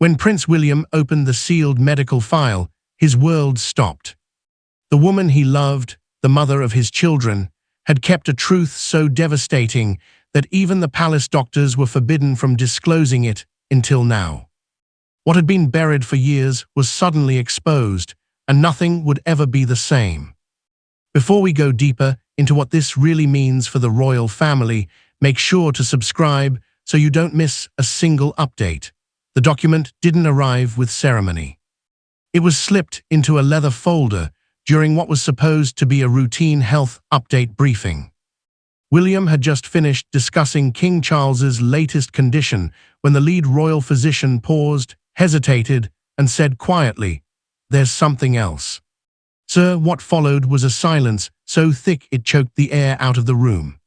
When Prince William opened the sealed medical file, his world stopped. The woman he loved, the mother of his children, had kept a truth so devastating that even the palace doctors were forbidden from disclosing it until now. What had been buried for years was suddenly exposed, and nothing would ever be the same. Before we go deeper into what this really means for the royal family, make sure to subscribe so you don't miss a single update. The document didn't arrive with ceremony. It was slipped into a leather folder during what was supposed to be a routine health update briefing. William had just finished discussing King Charles's latest condition when the lead royal physician paused, hesitated, and said quietly, "There's something else." Sir, what followed was a silence so thick it choked the air out of the room.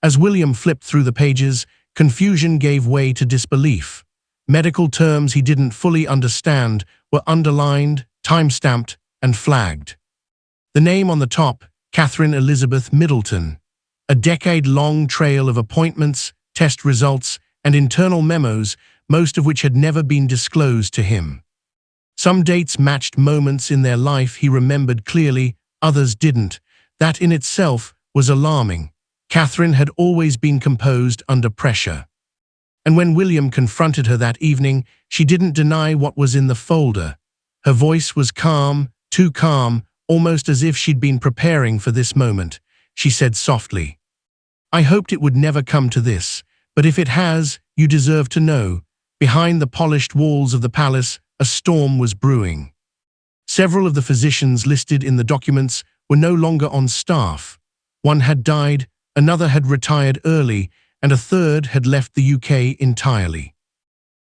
As William flipped through the pages, confusion gave way to disbelief. Medical terms he didn't fully understand were underlined, time-stamped, and flagged. The name on the top, Katherine Elizabeth Middleton, a decade-long trail of appointments, test results, and internal memos, most of which had never been disclosed to him. Some dates matched moments in their life he remembered clearly, others didn't. That in itself was alarming. Katherine had always been composed under pressure. And when William confronted her that evening, she didn't deny what was in the folder. Her voice was calm, too calm, almost as if she'd been preparing for this moment. She said softly, "I hoped it would never come to this, but if it has, you deserve to know." Behind the polished walls of the palace, a storm was brewing. Several of the physicians listed in the documents were no longer on staff. One had died, another had retired early, and a third had left the UK entirely.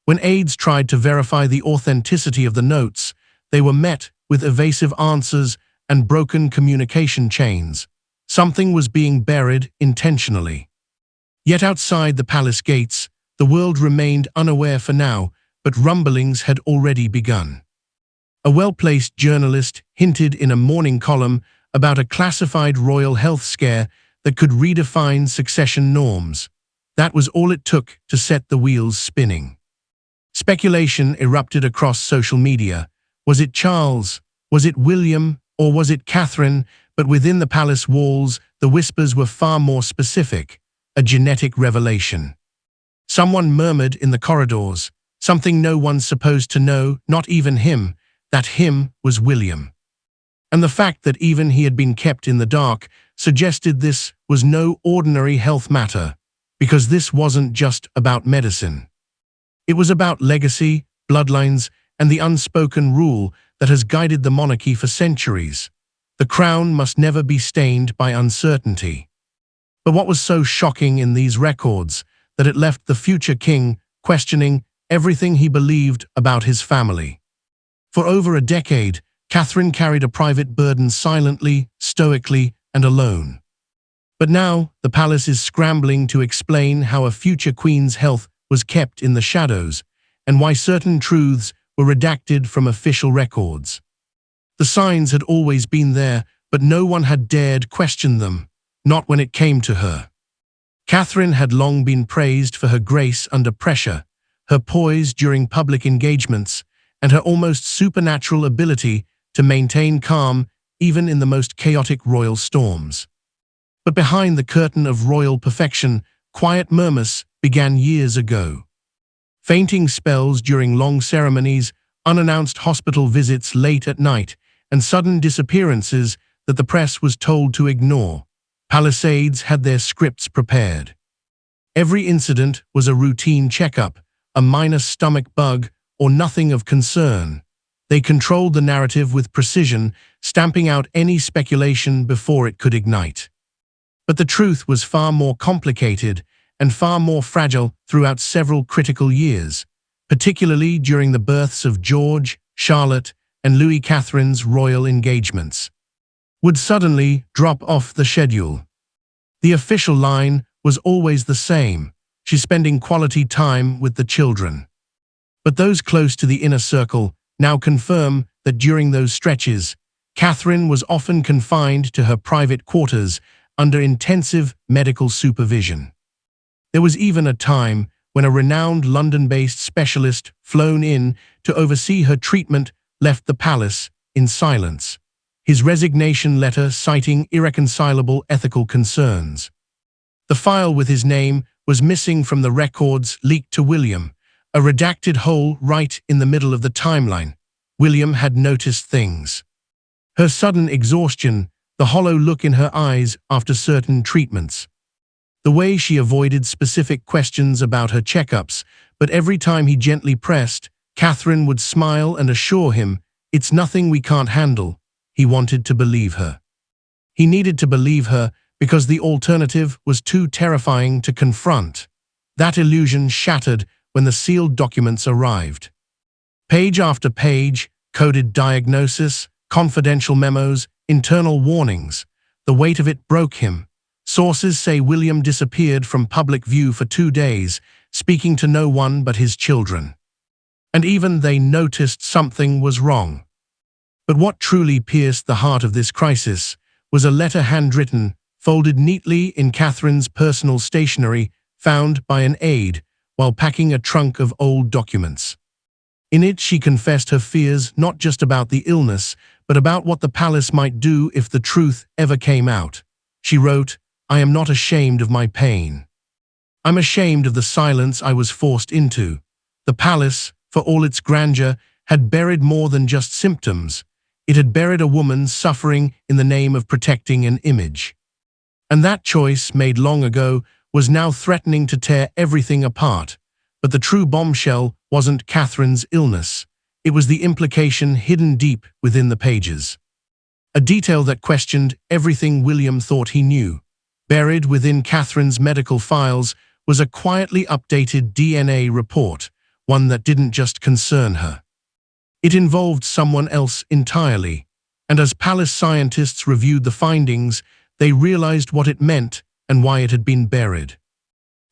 When aides tried to verify the authenticity of the notes, they were met with evasive answers and broken communication chains. Something was being buried intentionally. Yet outside the palace gates, the world remained unaware for now, but rumblings had already begun. A well-placed journalist hinted in a morning column about a classified royal health scare that could redefine succession norms. That was all it took to set the wheels spinning. Speculation erupted across social media. Was it Charles? Was it William? Or was it Katherine? But within the palace walls, the whispers were far more specific. A genetic revelation. Someone murmured in the corridors, something no one's supposed to know, not even him. That him was William. And the fact that even he had been kept in the dark suggested this was no ordinary health matter, because this wasn't just about medicine. It was about legacy, bloodlines, and the unspoken rule that has guided the monarchy for centuries. The crown must never be stained by uncertainty. But what was so shocking in these records that it left the future king questioning everything he believed about his family. For over a decade, Katherine carried a private burden silently, stoically, and alone. But now, the palace is scrambling to explain how a future queen's health was kept in the shadows, and why certain truths were redacted from official records. The signs had always been there, but no one had dared question them, not when it came to her. Katherine had long been praised for her grace under pressure, her poise during public engagements, and her almost supernatural ability to maintain calm even in the most chaotic royal storms. But behind the curtain of royal perfection, quiet murmurs began years ago. Fainting spells during long ceremonies, unannounced hospital visits late at night, and sudden disappearances that the press was told to ignore. Palace aides had their scripts prepared. Every incident was a routine checkup, a minor stomach bug, or nothing of concern. They controlled the narrative with precision, stamping out any speculation before it could ignite. But the truth was far more complicated and far more fragile throughout several critical years, particularly during the births of George, Charlotte, and Louis Catherine's royal engagements. Would suddenly drop off the schedule. The official line was always the same: she's spending quality time with the children. But those close to the inner circle now confirm that during those stretches, Katherine was often confined to her private quarters under intensive medical supervision. There was even a time when a renowned London-based specialist flown in to oversee her treatment left the palace in silence, his resignation letter citing irreconcilable ethical concerns. The file with his name was missing from the records leaked to William, a redacted hole right in the middle of the timeline. William had noticed things. Her sudden exhaustion, the hollow look in her eyes after certain treatments. The way she avoided specific questions about her checkups, but every time he gently pressed, Katherine would smile and assure him, "It's nothing we can't handle." He wanted to believe her. He needed to believe her because the alternative was too terrifying to confront. That illusion shattered when the sealed documents arrived. Page after page, coded diagnosis, confidential memos, internal warnings. The weight of it broke him. Sources say William disappeared from public view for 2 days, speaking to no one but his children. And even they noticed something was wrong. But what truly pierced the heart of this crisis was a letter handwritten, folded neatly in Katherine's personal stationery, found by an aide while packing a trunk of old documents. In it, she confessed her fears not just about the illness, but about what the palace might do if the truth ever came out. She wrote, "I am not ashamed of my pain. I'm ashamed of the silence I was forced into." The palace, for all its grandeur, had buried more than just symptoms. It had buried a woman suffering in the name of protecting an image. And that choice, made long ago, was now threatening to tear everything apart. But the true bombshell wasn't Katherine's illness. It was the implication hidden deep within the pages. A detail that questioned everything William thought he knew. Buried within Katherine's medical files was a quietly updated DNA report, one that didn't just concern her. It involved someone else entirely, and as palace scientists reviewed the findings, they realized what it meant and why it had been buried.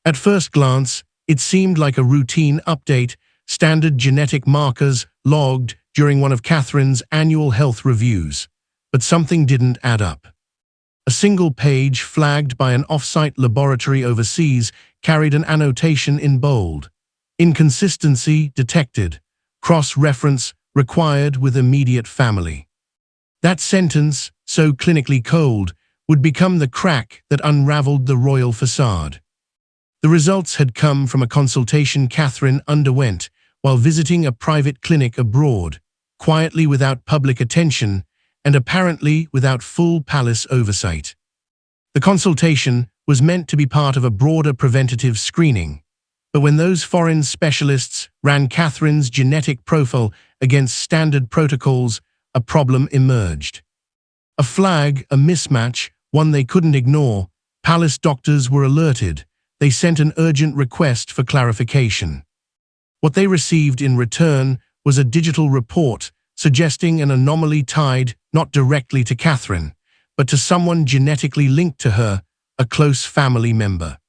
At first glance, it seemed like a routine update, standard genetic markers logged during one of Katherine's annual health reviews. But something didn't add up. A single page flagged by an off-site laboratory overseas carried an annotation in bold. "Inconsistency detected. Cross-reference required with immediate family." That sentence, so clinically cold, would become the crack that unraveled the royal facade. The results had come from a consultation Katherine underwent while visiting a private clinic abroad, quietly without public attention and apparently without full palace oversight. The consultation was meant to be part of a broader preventative screening, but when those foreign specialists ran Katherine's genetic profile against standard protocols, a problem emerged. A flag, a mismatch, one they couldn't ignore. Palace doctors were alerted. They sent an urgent request for clarification. What they received in return was a digital report suggesting an anomaly tied not directly to Katherine, but to someone genetically linked to her, a close family member.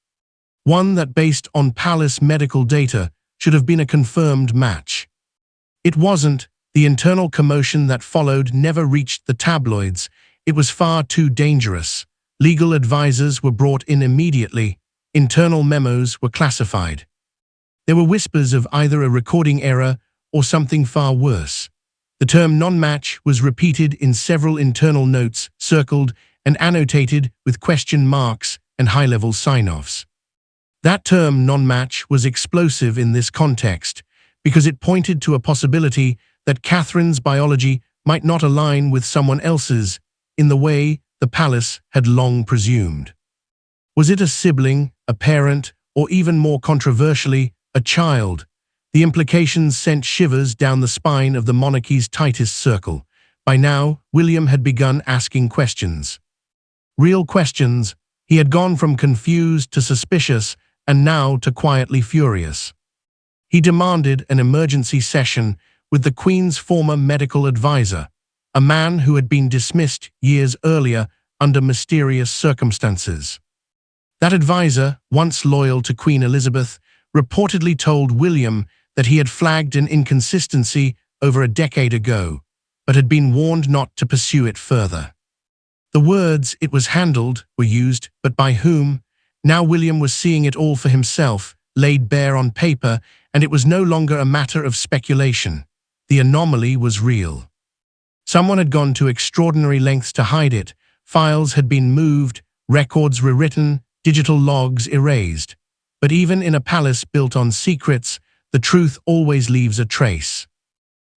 One that, based on palace medical data, should have been a confirmed match. It wasn't. The internal commotion that followed never reached the tabloids. It was far too dangerous. Legal advisors were brought in immediately. Internal memos were classified. There were whispers of either a recording error or something far worse. The term non-match was repeated in several internal notes, circled and annotated with question marks and high-level sign-offs. That term non-match was explosive in this context because it pointed to a possibility that Katherine's biology might not align with someone else's in the way the palace had long presumed. Was it a sibling, a parent, or even more controversially, a child? The implications sent shivers down the spine of the monarchy's tightest circle. By now, William had begun asking questions. Real questions. He had gone from confused to suspicious and now to quietly furious. He demanded an emergency session with the Queen's former medical advisor, a man who had been dismissed years earlier under mysterious circumstances. That advisor, once loyal to Queen Elizabeth, reportedly told William that he had flagged an inconsistency over a decade ago, but had been warned not to pursue it further. The words "it was handled" were used, but by whom? Now William was seeing it all for himself, laid bare on paper, and it was no longer a matter of speculation. The anomaly was real. Someone had gone to extraordinary lengths to hide it. Files had been moved, records rewritten, digital logs erased. But even in a palace built on secrets, the truth always leaves a trace.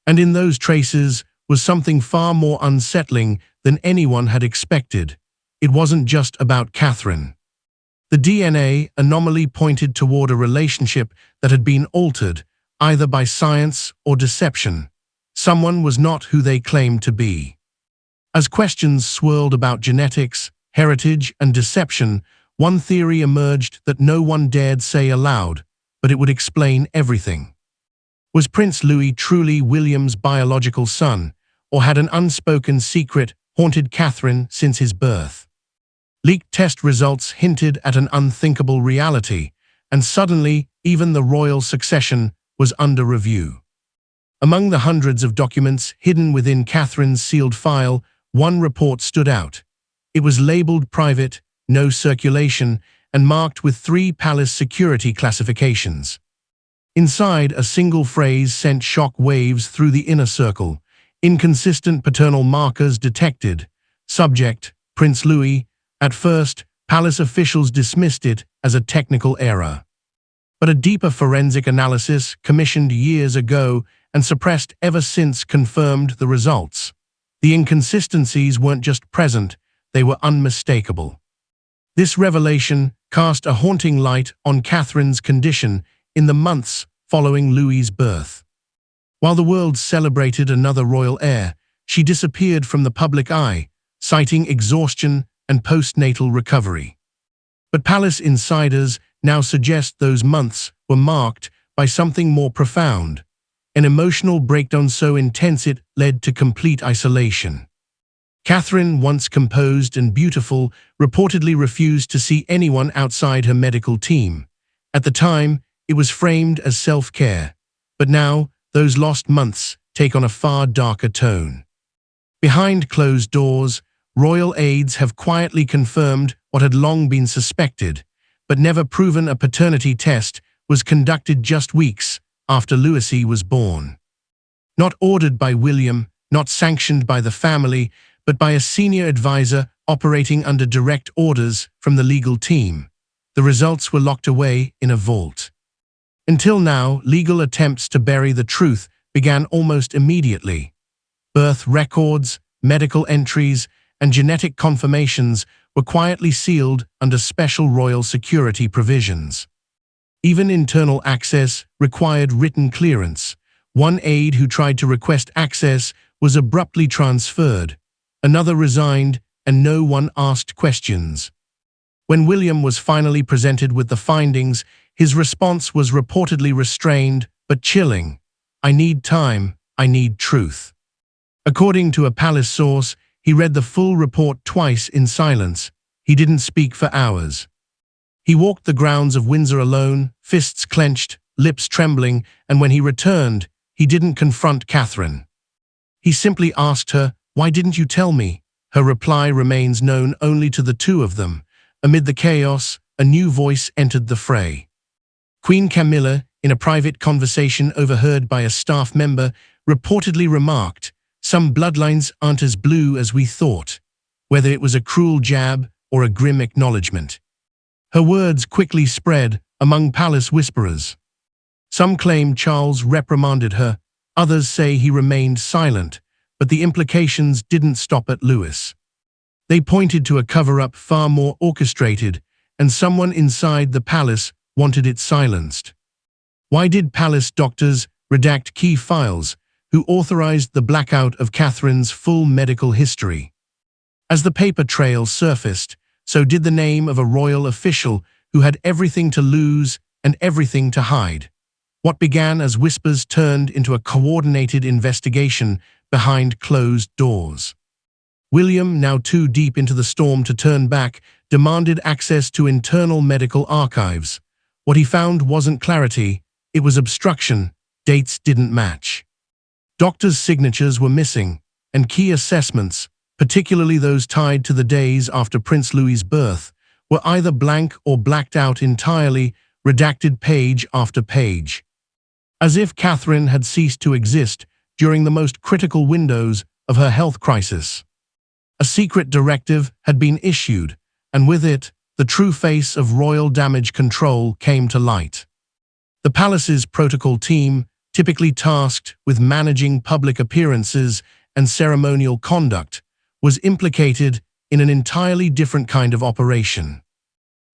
And in those traces was something far more unsettling than anyone had expected. It wasn't just about Katherine. The DNA anomaly pointed toward a relationship that had been altered, either by science or deception. Someone was not who they claimed to be. As questions swirled about genetics, heritage, and deception, one theory emerged that no one dared say aloud, but it would explain everything. Was Prince Louis truly William's biological son, or had an unspoken secret haunted Katherine since his birth? Leaked test results hinted at an unthinkable reality, and suddenly even the royal succession was under review. Among the hundreds of documents hidden within Katherine's sealed file, one report stood out. It was labeled private, no circulation, and marked with 3 palace security classifications. Inside, a single phrase sent shock waves through the inner circle. Inconsistent paternal markers detected. Subject, Prince Louis. At first, palace officials dismissed it as a technical error. But a deeper forensic analysis, commissioned years ago and suppressed ever since, confirmed the results. The inconsistencies weren't just present, they were unmistakable. This revelation cast a haunting light on Katherine's condition in the months following Louis's birth. While the world celebrated another royal heir, she disappeared from the public eye, citing exhaustion and postnatal recovery. But palace insiders now suggest those months were marked by something more profound, an emotional breakdown so intense it led to complete isolation. Katherine, once composed and beautiful, reportedly refused to see anyone outside her medical team. At the time, it was framed as self-care, but now those lost months take on a far darker tone. Behind closed doors, royal aides have quietly confirmed what had long been suspected, but never proven. A paternity test was conducted just weeks after Louis was born. Not ordered by William, not sanctioned by the family, but by a senior advisor operating under direct orders from the legal team. The results were locked away in a vault. Until now, legal attempts to bury the truth began almost immediately. Birth records, medical entries, and genetic confirmations were quietly sealed under special royal security provisions. Even internal access required written clearance. One aide who tried to request access was abruptly transferred. Another resigned, and no one asked questions. When William was finally presented with the findings, his response was reportedly restrained but chilling. "I need time, I need truth." According to a palace source, he read the full report twice in silence. He didn't speak for hours. He walked the grounds of Windsor alone, fists clenched, lips trembling, and when he returned, he didn't confront Katherine. He simply asked her, "Why didn't you tell me?" Her reply remains known only to the two of them. Amid the chaos, a new voice entered the fray. Queen Camilla, in a private conversation overheard by a staff member, reportedly remarked, "Some bloodlines aren't as blue as we thought," whether it was a cruel jab or a grim acknowledgement. Her words quickly spread among palace whisperers. Some claim Charles reprimanded her, others say he remained silent, but the implications didn't stop at Louis. They pointed to a cover-up far more orchestrated, and someone inside the palace wanted it silenced. Why did palace doctors redact key files? Who authorized the blackout of Katherine's full medical history? As the paper trail surfaced, so did the name of a royal official who had everything to lose and everything to hide. What began as whispers turned into a coordinated investigation behind closed doors. William, now too deep into the storm to turn back, demanded access to internal medical archives. What he found wasn't clarity, it was obstruction. Dates didn't match. Doctors' signatures were missing, and key assessments, particularly those tied to the days after Prince Louis's birth, were either blank or blacked out entirely, redacted page after page. As if Katherine had ceased to exist during the most critical windows of her health crisis. A secret directive had been issued, and with it, the true face of royal damage control came to light. The palace's protocol team, typically tasked with managing public appearances and ceremonial conduct, was implicated in an entirely different kind of operation.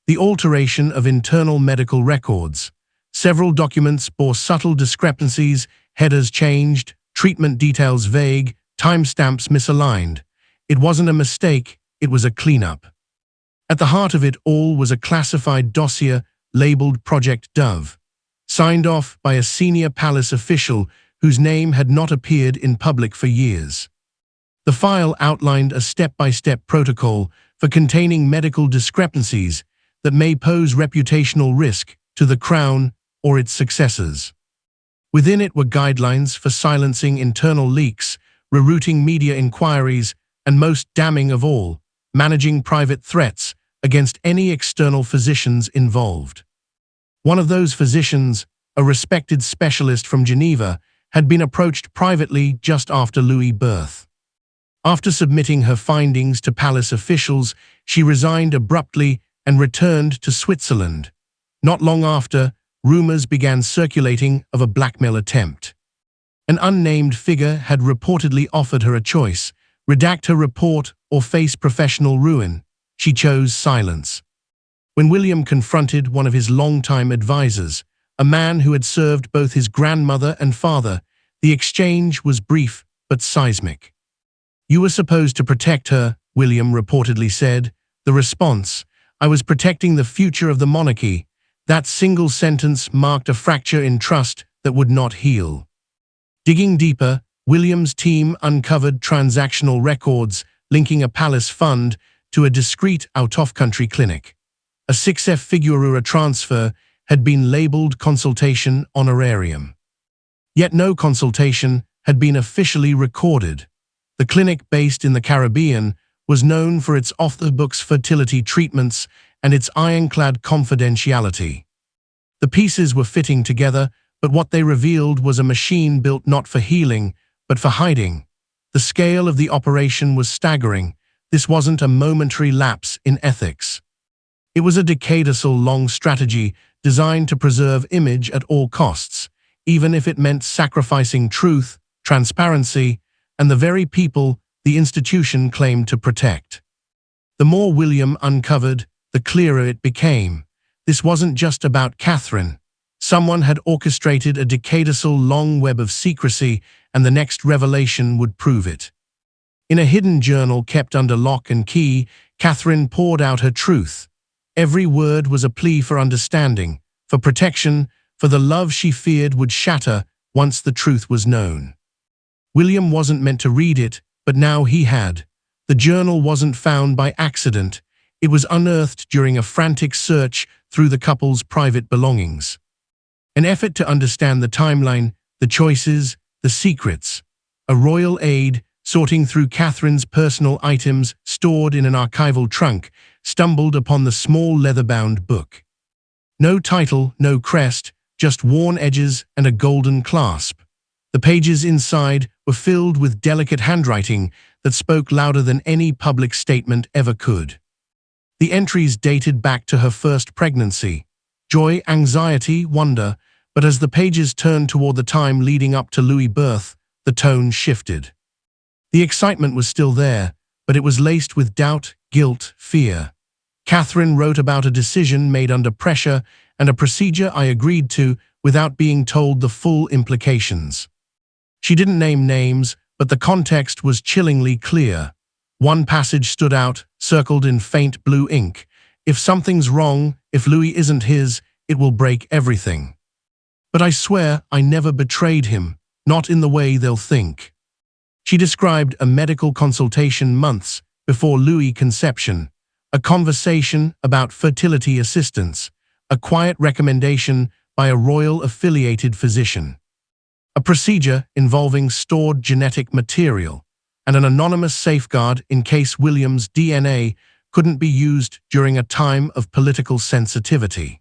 The alteration of internal medical records. Several documents bore subtle discrepancies, headers changed, treatment details vague, timestamps misaligned. It wasn't a mistake, it was a cleanup. At the heart of it all was a classified dossier labeled Project Dove, signed off by a senior palace official whose name had not appeared in public for years. The file outlined a step-by-step protocol for containing medical discrepancies that may pose reputational risk to the Crown or its successors. Within it were guidelines for silencing internal leaks, rerouting media inquiries, and most damning of all, managing private threats against any external physicians involved. One of those physicians, a respected specialist from Geneva, had been approached privately just after Louis' birth. After submitting her findings to palace officials, she resigned abruptly and returned to Switzerland. Not long after, rumors began circulating of a blackmail attempt. An unnamed figure had reportedly offered her a choice: redact her report or face professional ruin. She chose silence. When William confronted one of his longtime advisors, a man who had served both his grandmother and father, the exchange was brief but seismic. "You were supposed to protect her," William reportedly said. The response: "I was protecting the future of the monarchy." That single sentence marked a fracture in trust that would not heal. Digging deeper, William's team uncovered transactional records linking a palace fund to a discreet out-of-country clinic. A 6F figura transfer had been labeled consultation honorarium. Yet no consultation had been officially recorded. The clinic, based in the Caribbean, was known for its off-the-books fertility treatments and its ironclad confidentiality. The pieces were fitting together, but what they revealed was a machine built not for healing, but for hiding. The scale of the operation was staggering. This wasn't a momentary lapse in ethics. It was a decades-long strategy designed to preserve image at all costs, even if it meant sacrificing truth, transparency, and the very people the institution claimed to protect. The more William uncovered, the clearer it became. This wasn't just about Katherine. Someone had orchestrated a decades-long web of secrecy, and the next revelation would prove it. In a hidden journal kept under lock and key, Katherine poured out her truth. Every word was a plea for understanding, for protection, for the love she feared would shatter once the truth was known. William wasn't meant to read it, but now he had. The journal wasn't found by accident. It was unearthed during a frantic search through the couple's private belongings. An effort to understand the timeline, the choices, the secrets. A royal aide, sorting through Katherine's personal items stored in an archival trunk, stumbled upon the small leather-bound book. No title, no crest, just worn edges and a golden clasp. The pages inside were filled with delicate handwriting that spoke louder than any public statement ever could. The entries dated back to her first pregnancy. Joy, anxiety, wonder, but as the pages turned toward the time leading up to Louis' birth, the tone shifted. The excitement was still there, but it was laced with doubt, guilt, fear. Katherine wrote about a decision made under pressure and a procedure I agreed to without being told the full implications. She didn't name names, but the context was chillingly clear. One passage stood out, circled in faint blue ink. "If something's wrong, if Louis isn't his, it will break everything. But I swear I never betrayed him, not in the way they'll think." She described a medical consultation months before Louis' conception, a conversation about fertility assistance, a quiet recommendation by a royal-affiliated physician, a procedure involving stored genetic material, and an anonymous safeguard in case William's DNA couldn't be used during a time of political sensitivity.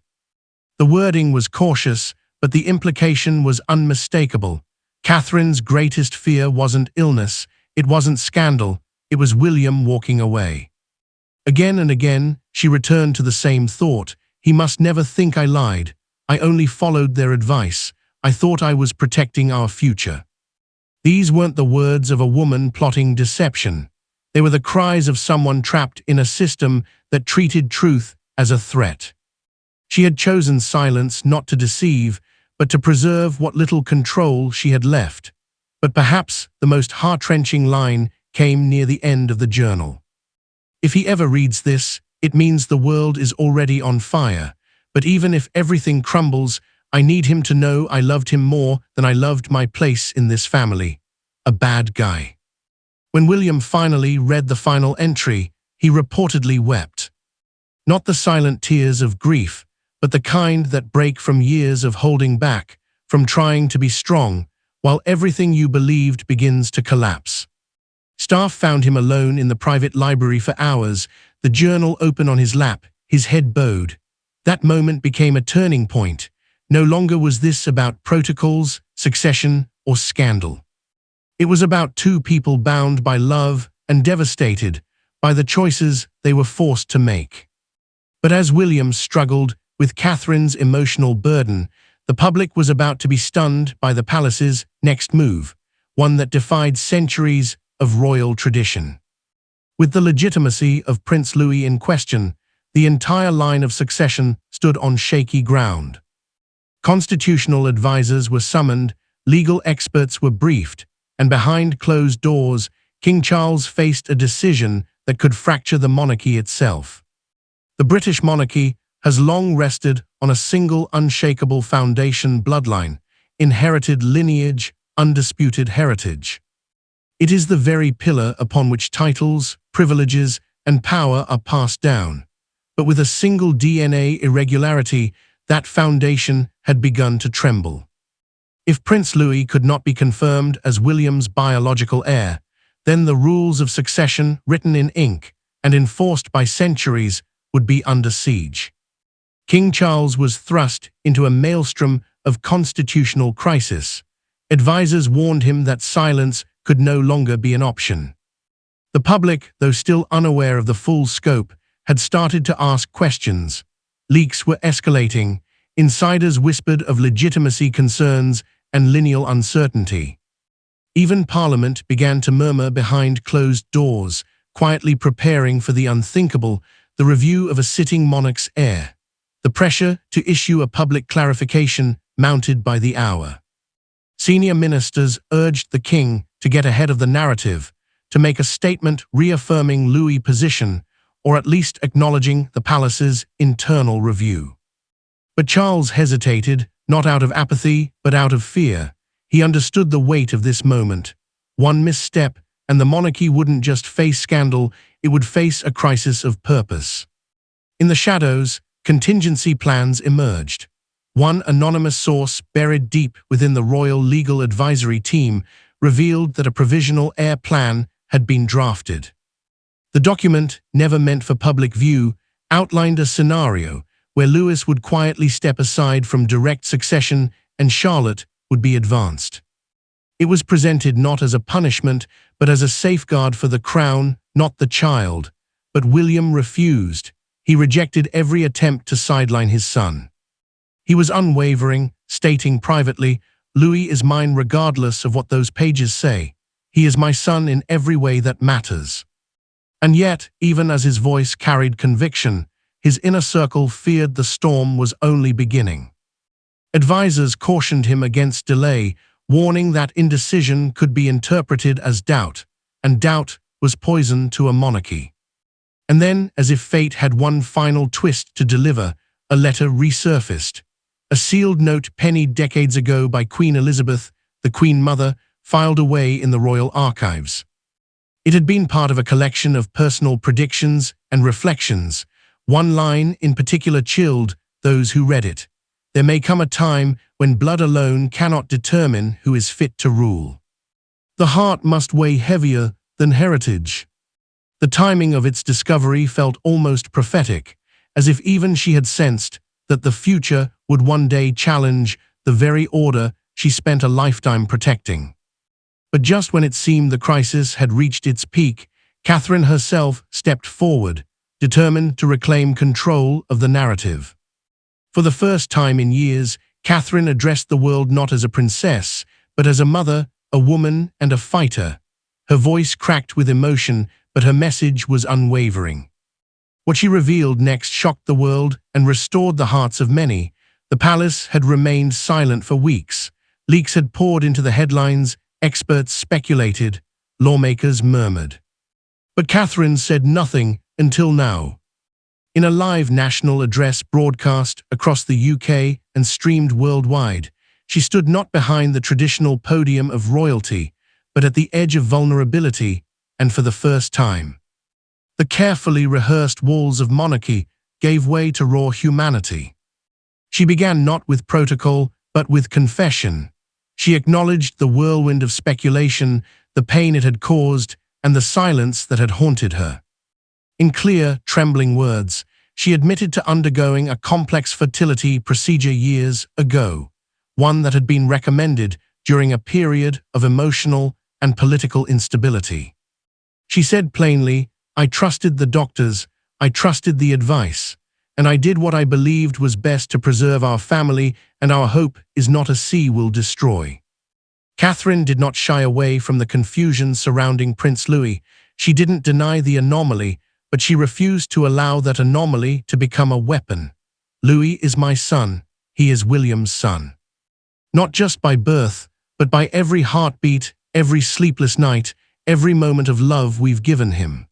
The wording was cautious, but the implication was unmistakable. Catherine's greatest fear wasn't illness, it wasn't scandal, it was William walking away. Again and again, she returned to the same thought. He must never think I lied. I only followed their advice. I thought I was protecting our future. These weren't the words of a woman plotting deception. They were the cries of someone trapped in a system that treated truth as a threat. She had chosen silence not to deceive, but to preserve what little control she had left. But perhaps the most heart-wrenching line came near the end of the journal. If he ever reads this, it means the world is already on fire. But even if everything crumbles, I need him to know I loved him more than I loved my place in this family. A bad guy. When William finally read the final entry, he reportedly wept. Not the silent tears of grief, but the kind that break from years of holding back, from trying to be strong, while everything you believed begins to collapse. Staff found him alone in the private library for hours, the journal open on his lap, his head bowed. That moment became a turning point. No longer was this about protocols, succession, or scandal. It was about two people bound by love and devastated by the choices they were forced to make. But as William struggled with Catherine's emotional burden, the public was about to be stunned by the palace's next move, one that defied centuries of royal tradition. With the legitimacy of Prince Louis in question, the entire line of succession stood on shaky ground. Constitutional advisors were summoned, legal experts were briefed, and behind closed doors, King Charles faced a decision that could fracture the monarchy itself. The British monarchy has long rested on a single unshakable foundation: bloodline, inherited lineage, undisputed heritage. It is the very pillar upon which titles, privileges, and power are passed down. But with a single DNA irregularity, that foundation had begun to tremble. If Prince Louis could not be confirmed as William's biological heir, then the rules of succession, written in ink and enforced by centuries, would be under siege. King Charles was thrust into a maelstrom of constitutional crisis. Advisors warned him that silence could no longer be an option. The public, though still unaware of the full scope, had started to ask questions. Leaks were escalating. Insiders whispered of legitimacy concerns and lineal uncertainty. Even Parliament began to murmur behind closed doors, quietly preparing for the unthinkable, the review of a sitting monarch's heir. The pressure to issue a public clarification mounted by the hour. Senior ministers urged the king to get ahead of the narrative, to make a statement reaffirming Louis' position, or at least acknowledging the palace's internal review. But Charles hesitated, not out of apathy, but out of fear. He understood the weight of this moment. One misstep, and the monarchy wouldn't just face scandal, it would face a crisis of purpose. In the shadows, contingency plans emerged. One anonymous source buried deep within the royal legal advisory team revealed that a provisional heir plan had been drafted. The document, never meant for public view, outlined a scenario where Louis would quietly step aside from direct succession and Charlotte would be advanced. It was presented not as a punishment, but as a safeguard for the crown, not the child. But William refused. He rejected every attempt to sideline his son. He was unwavering, stating privately, "Louis is mine regardless of what those pages say. He is my son in every way that matters." And yet, even as his voice carried conviction, his inner circle feared the storm was only beginning. Advisors cautioned him against delay, warning that indecision could be interpreted as doubt, and doubt was poison to a monarchy. And then, as if fate had one final twist to deliver, a letter resurfaced. A sealed note penned decades ago by Queen Elizabeth, the Queen Mother, filed away in the royal archives. It had been part of a collection of personal predictions and reflections. One line in particular chilled those who read it. There may come a time when blood alone cannot determine who is fit to rule. The heart must weigh heavier than heritage. The timing of its discovery felt almost prophetic, as if even she had sensed that the future would one day challenge the very order she spent a lifetime protecting. But just when it seemed the crisis had reached its peak, Katherine herself stepped forward, determined to reclaim control of the narrative. For the first time in years, Katherine addressed the world not as a princess, but as a mother, a woman, and a fighter. Her voice cracked with emotion, but her message was unwavering. What she revealed next shocked the world and restored the hearts of many. The palace had remained silent for weeks. Leaks had poured into the headlines, experts speculated, lawmakers murmured. But Katherine said nothing until now. In a live national address broadcast across the UK and streamed worldwide, she stood not behind the traditional podium of royalty, but at the edge of vulnerability, and for the first time. The carefully rehearsed walls of monarchy gave way to raw humanity. She began not with protocol, but with confession. She acknowledged the whirlwind of speculation, the pain it had caused, and the silence that had haunted her. In clear, trembling words, she admitted to undergoing a complex fertility procedure years ago, one that had been recommended during a period of emotional and political instability. She said plainly, "I trusted the doctors, I trusted the advice, and I did what I believed was best to preserve our family, and our hope is not a sea will destroy." Katherine did not shy away from the confusion surrounding Prince Louis. She didn't deny the anomaly, but she refused to allow that anomaly to become a weapon. "Louis is my son, he is William's son. Not just by birth, but by every heartbeat, every sleepless night, every moment of love we've given him."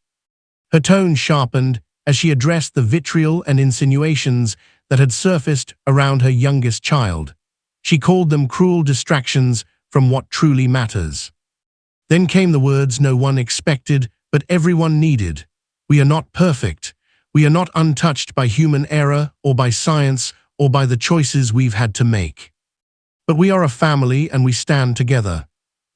Her tone sharpened as she addressed the vitriol and insinuations that had surfaced around her youngest child. She called them cruel distractions from what truly matters. Then came the words no one expected, but everyone needed. "We are not perfect. We are not untouched by human error or by science or by the choices we've had to make. But we are a family and we stand together."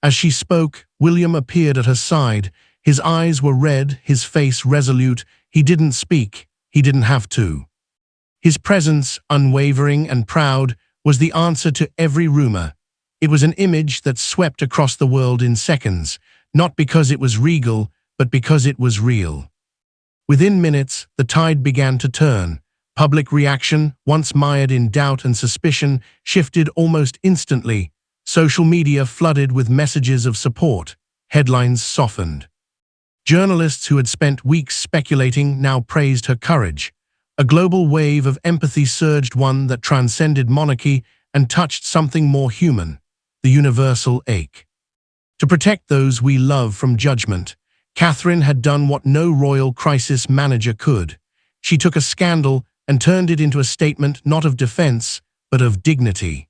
As she spoke, William appeared at her side. His eyes were red, his face resolute. He didn't speak. He didn't have to. His presence, unwavering and proud, was the answer to every rumor. It was an image that swept across the world in seconds, not because it was regal, but because it was real. Within minutes, the tide began to turn. Public reaction, once mired in doubt and suspicion, shifted almost instantly. Social media flooded with messages of support. Headlines softened. Journalists who had spent weeks speculating now praised her courage. A global wave of empathy surged, one that transcended monarchy and touched something more human, the universal ache. To protect those we love from judgment, Katherine had done what no royal crisis manager could. She took a scandal and turned it into a statement not of defense, but of dignity.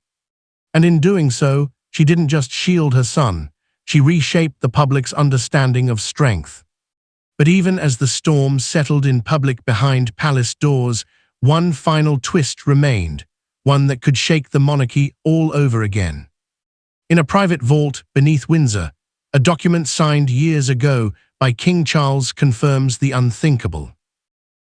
And in doing so, she didn't just shield her son, she reshaped the public's understanding of strength. But even as the storm settled in public behind palace doors, one final twist remained, one that could shake the monarchy all over again. In a private vault beneath Windsor, a document signed years ago by King Charles confirms the unthinkable.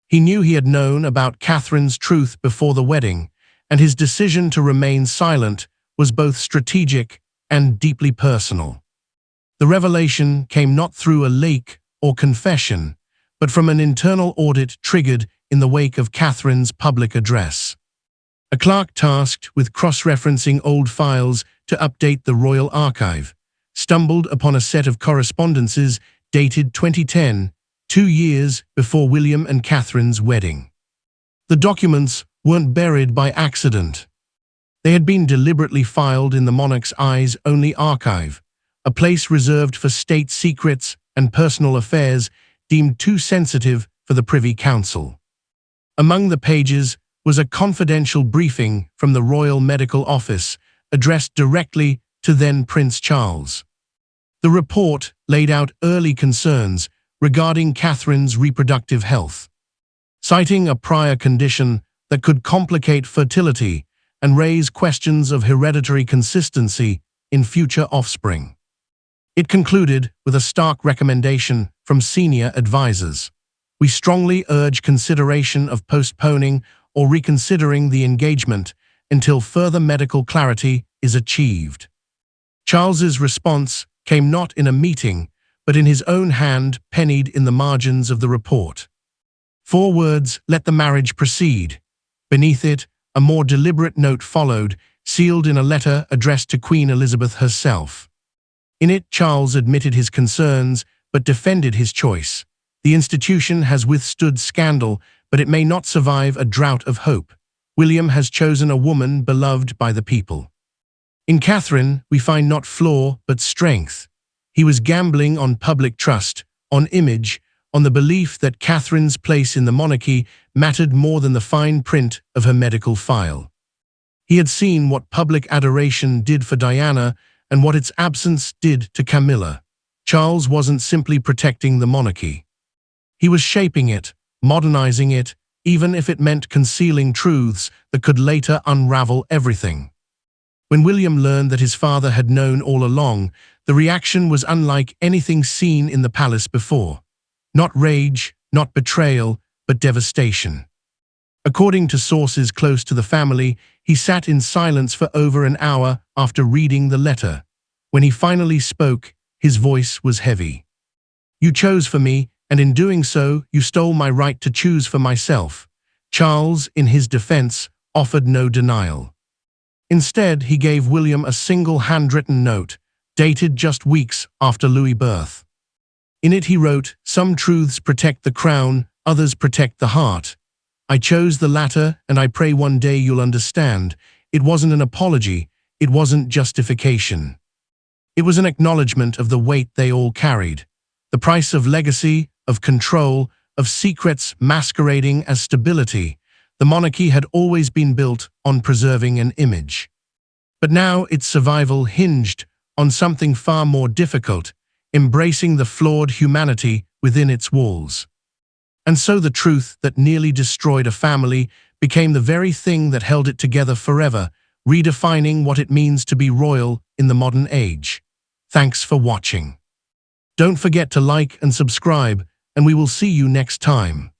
He knew he had known about Katherine's truth before the wedding, and his decision to remain silent was both strategic and deeply personal. The revelation came not through a leak or confession, but from an internal audit triggered in the wake of Katherine's public address. A clerk tasked with cross-referencing old files to update the royal archive stumbled upon a set of correspondences dated 2010, 2 years before William and Katherine's wedding. The documents weren't buried by accident. They had been deliberately filed in the monarch's eyes-only archive, a place reserved for state secrets and personal affairs deemed too sensitive for the Privy Council. Among the pages was a confidential briefing from the Royal Medical Office addressed directly to then Prince Charles. The report laid out early concerns regarding Katherine's reproductive health, citing a prior condition that could complicate fertility and raise questions of hereditary consistency in future offspring. It concluded with a stark recommendation from senior advisors. "We strongly urge consideration of postponing or reconsidering the engagement until further medical clarity is achieved. Charles's response came not in a meeting, but in his own hand, pennied in the margins of the report. 4 words, "Let the marriage proceed." Beneath it, a more deliberate note followed, sealed in a letter addressed to Queen Elizabeth herself. In it, Charles admitted his concerns, but defended his choice. The institution has withstood scandal, but it may not survive a drought of hope. William has chosen a woman beloved by the people. In Katherine, we find not flaw, but strength. He was gambling on public trust, on image, on the belief that Katherine's place in the monarchy mattered more than the fine print of her medical file. He had seen what public adoration did for Diana and what its absence did to Camilla. Charles wasn't simply protecting the monarchy. He was shaping it, modernizing it, even if it meant concealing truths that could later unravel everything. When William learned that his father had known all along, the reaction was unlike anything seen in the palace before. Not rage, not betrayal, but devastation. According to sources close to the family, he sat in silence for over an hour after reading the letter. When he finally spoke, his voice was heavy. "You chose for me, and in doing so, you stole my right to choose for myself." Charles, in his defense, offered no denial. Instead, he gave William a single handwritten note, dated just weeks after Louis' birth. In it he wrote, "Some truths protect the crown, others protect the heart. I chose the latter, and I pray one day you'll understand. It wasn't an apology, it wasn't justification. It was an acknowledgement of the weight they all carried. The price of legacy, of control, of secrets masquerading as stability. The monarchy had always been built on preserving an image. But now its survival hinged on something far more difficult, embracing the flawed humanity within its walls. And so the truth that nearly destroyed a family became the very thing that held it together forever, redefining what it means to be royal in the modern age. Thanks for watching. Don't forget to like and subscribe, and we will see you next time.